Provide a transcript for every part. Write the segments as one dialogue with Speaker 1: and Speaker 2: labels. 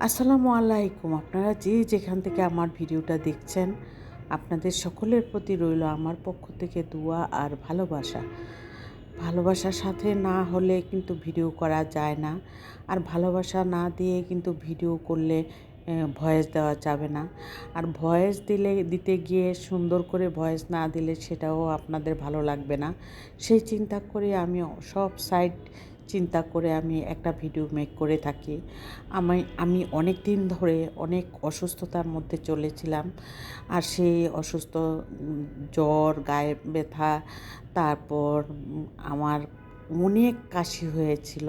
Speaker 1: আসসালামু আলাইকুম। আপনারা যে যেখান থেকে আমার ভিডিওটা দেখছেন, আপনাদের সকলের প্রতি রইল আমার পক্ষ থেকে দোয়া আর ভালোবাসা। ভালোবাসার সাথে না হলে কিন্তু ভিডিও করা যায় না, আর ভালোবাসা না দিয়ে কিন্তু ভিডিও করলে ভয়েস দেওয়া যাবে না। আর ভয়েস দিতে গিয়ে সুন্দর করে ভয়েস না দিলে সেটাও আপনাদের ভালো লাগবে না। সেই চিন্তা করে আমি সব সাইড চিন্তা করে আমি একটা ভিডিও মেক করে থাকি। আমি অনেক দিন ধরে অনেক অসুস্থতার মধ্যে চলেছিলাম, আর সেই অসুস্থ জ্বর, গায়ে ব্যথা, তারপর আমার অনেক কাশি হয়েছিল।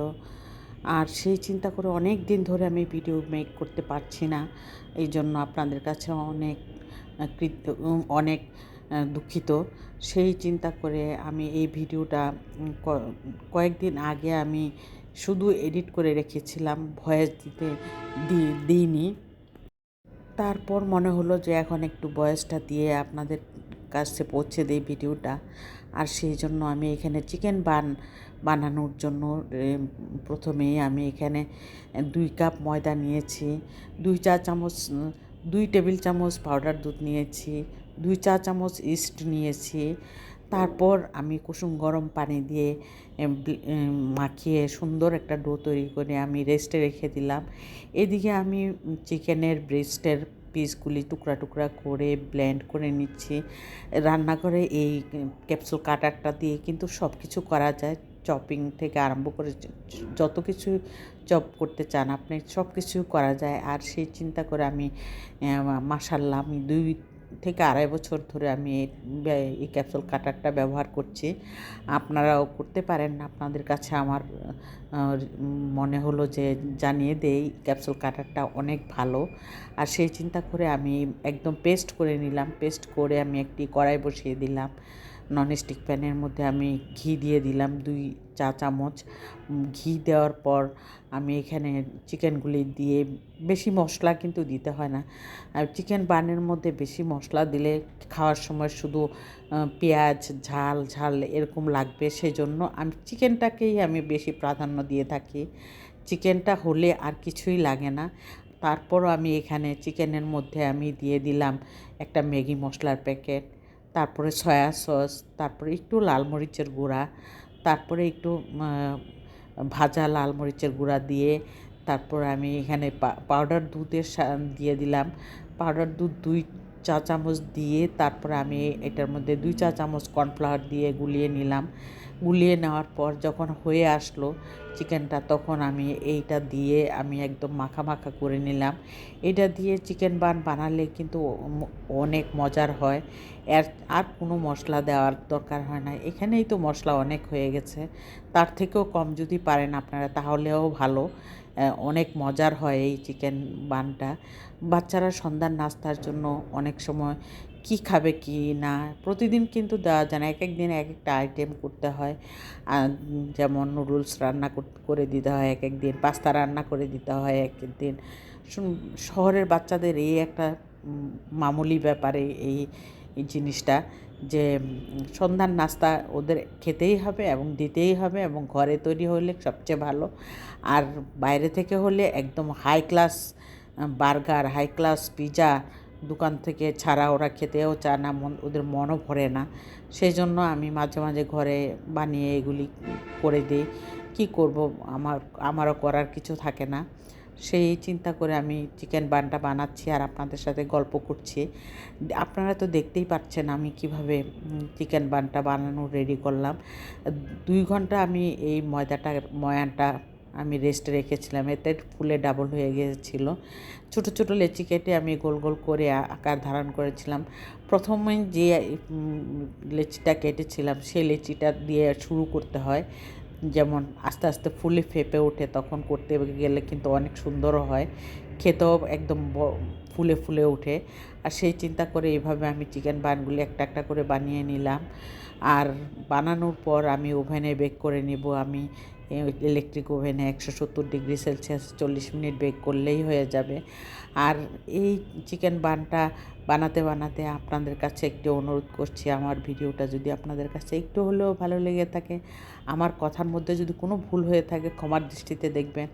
Speaker 1: আর সেই চিন্তা করে অনেক দিন ধরে আমি ভিডিও মেক করতে পারছি না। এই জন্য আপনাদের কাছে অনেক দুঃখিত। সেই চিন্তা করে আমি এই ভিডিওটা কয়েকদিন আগে আমি শুধু এডিট করে রেখেছিলাম, ভয়েস দিইনি। তারপর মনে হলো যে এখন একটু ভয়েসটা দিয়ে আপনাদের কাছে পৌঁছে দেই ভিডিওটা। আর সেই জন্য আমি এখানে চিকেন বানানোর জন্য প্রথমেই আমি এখানে 2 কাপ ময়দা নিয়েছি, 2 টেবিল চামচ পাউডার দুধ নিয়েছি, 2 চা চামচ ইস্ট নিয়েছি। তারপর আমি কুসুম গরম পানি দিয়ে মাখিয়ে সুন্দর একটা ডো তৈরি করে আমি রেস্টে রেখে দিলাম। এদিকে আমি চিকেনের ব্রেস্টের পিসগুলি টুকরা টুকরা করে ব্লেন্ড করে নিচ্ছি। রান্নাঘরে এই ক্যাপসুল কাটারটা দিয়ে কিন্তু সব কিছু করা যায়, চপিং থেকে আরম্ভ করে যত কিছু চপ করতে চান আপনি সব কিছু করা যায়। আর সেই চিন্তা করে আমি মাশাআল্লাহ আমি 2 থেকে 2.5 বছর ধরে আমি এই ক্যাপসুল কাটারটা ব্যবহার করছি। আপনারাও করতে পারেন। আপনাদের কাছে আমার মনে হলো যে জানিয়ে দেই, ক্যাপসুল কাটারটা অনেক ভালো। আর সেই চিন্তা করে আমি একদম পেস্ট করে নিলাম। পেস্ট করে আমি একটি কড়াই বসিয়ে দিলাম। ননস্টিক প্যানের মধ্যে আমি ঘি দিয়ে দিলাম 2 চা চামচ। ঘি দেওয়ার পর আমি এখানে চিকেনগুলি দিয়ে, বেশি মশলা কিন্তু দিতে হয় না। আর চিকেন বানের মধ্যে বেশি মশলা দিলে খাওয়ার সময় শুধু পেঁয়াজ ঝাল ঝাল এরকম লাগবে। সেজন্য আমি চিকেনটাকেই আমি বেশি প্রাধান্য দিয়ে থাকি। চিকেনটা হলে আর কিছুই লাগে না। তারপরও আমি এখানে চিকেনের মধ্যে আমি দিয়ে দিলাম একটা ম্যাগি মশলার প্যাকেট, তারপরে সয়া সস, তারপরে একটু লাল মরিচের গুঁড়া, তারপরে একটু ভাজা লাল মরিচের গুঁড়া দিয়ে, তারপর আমি এখানে পাউডার দুধের দিয়ে দিলাম। পাউডার দুধ 2 চা চামচ দিয়ে তারপরে আমি এটার মধ্যে 2 চা চামচ কর্নফ্লাওয়ার দিয়ে গুলিয়ে নিলাম। গুলিয়ে নেওয়ার পর যখন হয়ে আসলো চিকেনটা, তখন আমি এইটা দিয়ে আমি একদম মাখা মাখা করে নিলাম। এটা দিয়ে চিকেন বানালে কিন্তু অনেক মজার হয়। আর কোনো মশলা দেওয়ার দরকার হয় না। এখানেই তো মশলা অনেক হয়ে গেছে। তার থেকেও কম যদি পারেন আপনারা তাহলেও ভালো। অনেক মজার হয় এই চিকেন বানটা। বাচ্চারা সন্ধ্যার নাস্তার জন্য অনেক সময় কি খাবে কি না প্রতিদিন কিন্তু দেওয়া যায় না, এক এক দিন এক একটা আইটেম করতে হয়। যেমন নুডলস রান্না করে দিতে হয়, এক এক দিন পাস্তা রান্না করে দিতে হয়, এক এক দিন শহরের বাচ্চাদের এই একটা মামুলি ব্যাপারে এই জিনিসটা, যে সন্ধ্যার নাস্তা ওদের খেতেই হবে এবং দিতেই হবে, এবং ঘরে তৈরি হলে সবচেয়ে ভালো। আর বাইরে থেকে হলে একদম high class burger, high class pizza দোকান থেকে ছাড়া ওরা খেতেও চায় না, ওদের মনও ভরে না। সেই জন্য আমি মাঝে মাঝে ঘরে বানিয়ে এগুলি করে দিই। কী করব, আমারও করার কিছু থাকে না। সেই চিন্তা করে আমি চিকেন বানটা বানাচ্ছি আর আপনাদের সাথে গল্প করছি। আপনারা তো দেখতেই পাচ্ছেন আমি কিভাবে চিকেন বানটা বানানো রেডি করলাম। 2 ঘন্টা আমি এই ময়ানটা আমি রেস্টে রেখেছিলাম, এতে ফুলে ডাবল হয়ে গিয়েছিল। ছোটো ছোটো লেচি কেটে আমি গোল গোল করে আকার ধারণ করেছিলাম। প্রথমে যে লেচিটা কেটেছিলাম সেই লেচিটা দিয়ে শুরু করতে হয়, যেমন আস্তে আস্তে ফুলে ফেঁপে ওঠে, তখন করতে গেলে কিন্তু অনেক সুন্দরও হয়, খেতেও একদম ফুলে ফুলে ওঠে। আর সেই চিন্তা করে এইভাবে আমি চিকেন বানগুলি একটা একটা করে বানিয়ে নিলাম। আর বানানোর পর আমি ওভেনে বেক করে নিব। আমি ইলেকট্রিক ওভেনে 170°C 40 মিনিট বেক করলেই হয়ে যাবে। আর এই চিকেন বানটা বানাতে বানাতে আপনাদের কাছে একটু অনুরোধ করছি, আমার ভিডিওটা যদি আপনাদের কাছে একটু হলেও ভালো লেগে থাকে, আমার কথার মধ্যে যদি কোনো ভুল হয়ে থাকে ক্ষমার দৃষ্টিতে দেখবেন।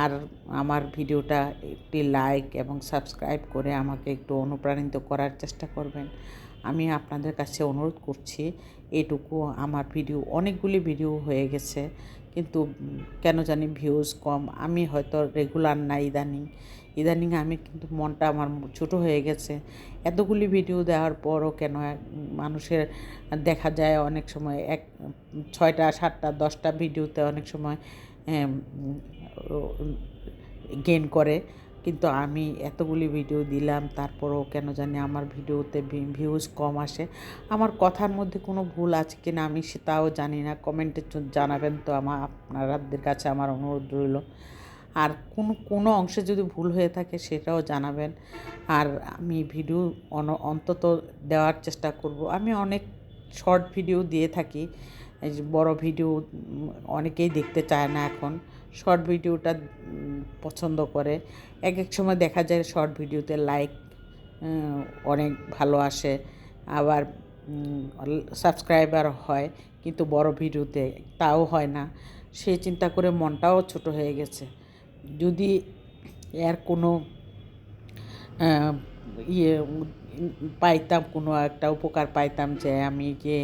Speaker 1: আর আমার ভিডিওটা একটি লাইক এবং সাবস্ক্রাইব করে আমাকে একটু অনুপ্রাণিত করার চেষ্টা করবেন, আমি আপনাদের কাছে অনুরোধ করছি। এটুকু আমার ভিডিও, অনেকগুলি ভিডিও হয়ে গেছে কিন্তু কেন জানি ভিউজ কম। আমি হয়তো রেগুলার না, ইদানিং আমি কিন্তু মনটা আমার ছোটো হয়ে গেছে। এতগুলি ভিডিও দেওয়ার পরও কেন মানুষের দেখা যায় অনেক সময় 6টা 7টা 10টা ভিডিওতে অনেক সময় গেইন করে, কিন্তু আমি এতগুলি ভিডিও দিলাম তারপরও কেন জানি আমার ভিডিওতে ভিউজ কম আসে। আমার কথার মধ্যে কোনো ভুল আছে কি না আমি সেটাও জানি না, কমেন্টে জানাবেন তো আপনাদের কাছে আমার অনুরোধ রইল। আর কোনো অংশে যদি ভুল হয়ে থাকে সেটাও জানাবেন। আর আমি ভিডিও অন্তত দেওয়ার চেষ্টা করব। আমি অনেক শর্ট ভিডিও দিয়ে থাকি, এই যে বড় ভিডিও অনেকেই দেখতে চায় না এখন, শর্ট ভিডিওটা পছন্দ করে। এক সময় দেখা যায় শর্ট ভিডিওতে লাইক অনেক ভালো আসে, আবার সাবস্ক্রাইবার হয়, কিন্তু বড় ভিডিওতে তাও হয় না। সেই চিন্তা করে মনটাও ছোট হয়ে গেছে। যদি এর কোনো ইয়ে পাইতাম, কোনো একটা উপকার পাইতাম যে আমি যে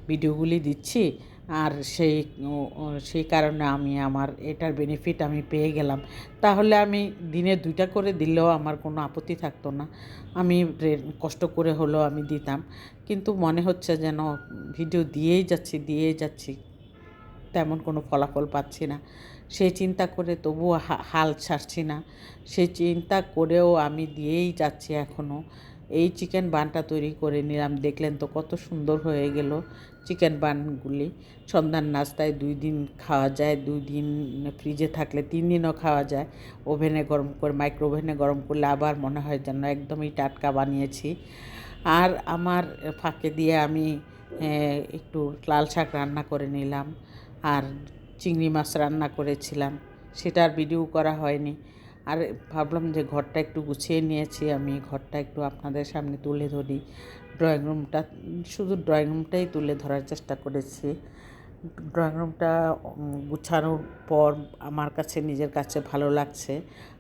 Speaker 1: ভিডিওগুলি দিচ্ছি আর সেই কারণে আমি আমার এটার বেনিফিট আমি পেয়ে গেলাম, তাহলে আমি দিনে 2টা করে দিলেও আমার কোনো আপত্তি থাকতো না। আমি কষ্ট করে হলেও আমি দিতাম, কিন্তু মনে হচ্ছে যেন ভিডিও দিয়েই যাচ্ছি, তেমন কোনো ফলাফল পাচ্ছি না। সেই চিন্তা করে তবুও হাল ছাড়ছি না। সেই চিন্তা করেও আমি দিয়েই যাচ্ছি এখনও। এই চিকেন বানটা তৈরি করে নিলাম, দেখলেন তো কত সুন্দর হয়ে গেল চিকেন বানগুলি। সন্ধ্যার নাস্তায় 2 দিন খাওয়া যায়, 2 দিন ফ্রিজে থাকলে 3 দিনও খাওয়া যায়। ওভেনে গরম করে, মাইক্রো ওভেনে গরম করলে আবার মনে হয় যেন একদমই টাটকা বানিয়েছি। আর আমার ফাঁকে দিয়ে আমি একটু লাল শাক রান্না করে নিলাম, আর চিংড়ি মাছ রান্না করেছিলাম, সেটার ভিডিও করা হয়নি। আর ভাবলাম যে ঘরটা একটু গুছিয়ে নিয়েছি, আমি ঘরটা একটু আপনাদের সামনে তুলে ধরি। শুধু ড্রয়িং রুমটাই তুলে ধরার চেষ্টা করেছি। ড্রয়িং রুমটা গুছানোর পর আমার কাছে নিজের কাছে ভালো লাগছে।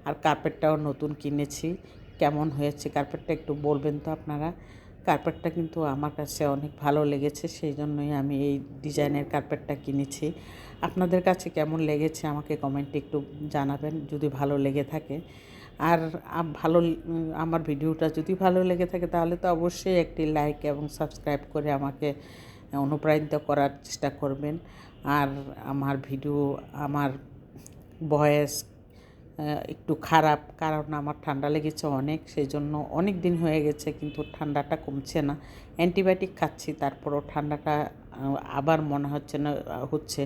Speaker 1: আর কার্পেটটাও নতুন কিনেছি, কেমন হয়েছে কার্পেটটা একটু বলবেন তো আপনারা। কার্পেটটা কিন্তু আমার কাছে অনেক ভালো লেগেছে, সেই জন্যই আমি এই ডিজাইনের কার্পেটটা কিনেছি। আপনাদের কাছে কেমন লেগেছে আমাকে কমেন্টে একটু জানাবেন যদি ভালো লেগে থাকে। আর আমার ভিডিওটা যদি ভালো লেগে থাকে তাহলে তো অবশ্যই একটি লাইক এবং সাবস্ক্রাইব করে আমাকে অনুপ্রাণিত করার চেষ্টা করবেন। আর আমার ভিডিও, আমার ভয়েস একটু খারাপ, কারণ আমার ঠান্ডা লেগেছে অনেক, সেই জন্য অনেক দিন হয়ে গেছে কিন্তু ঠান্ডাটা কমছে না। অ্যান্টিবায়োটিক খাচ্ছি, তারপরও ঠান্ডাটা আবার মনে হচ্ছে না হচ্ছে।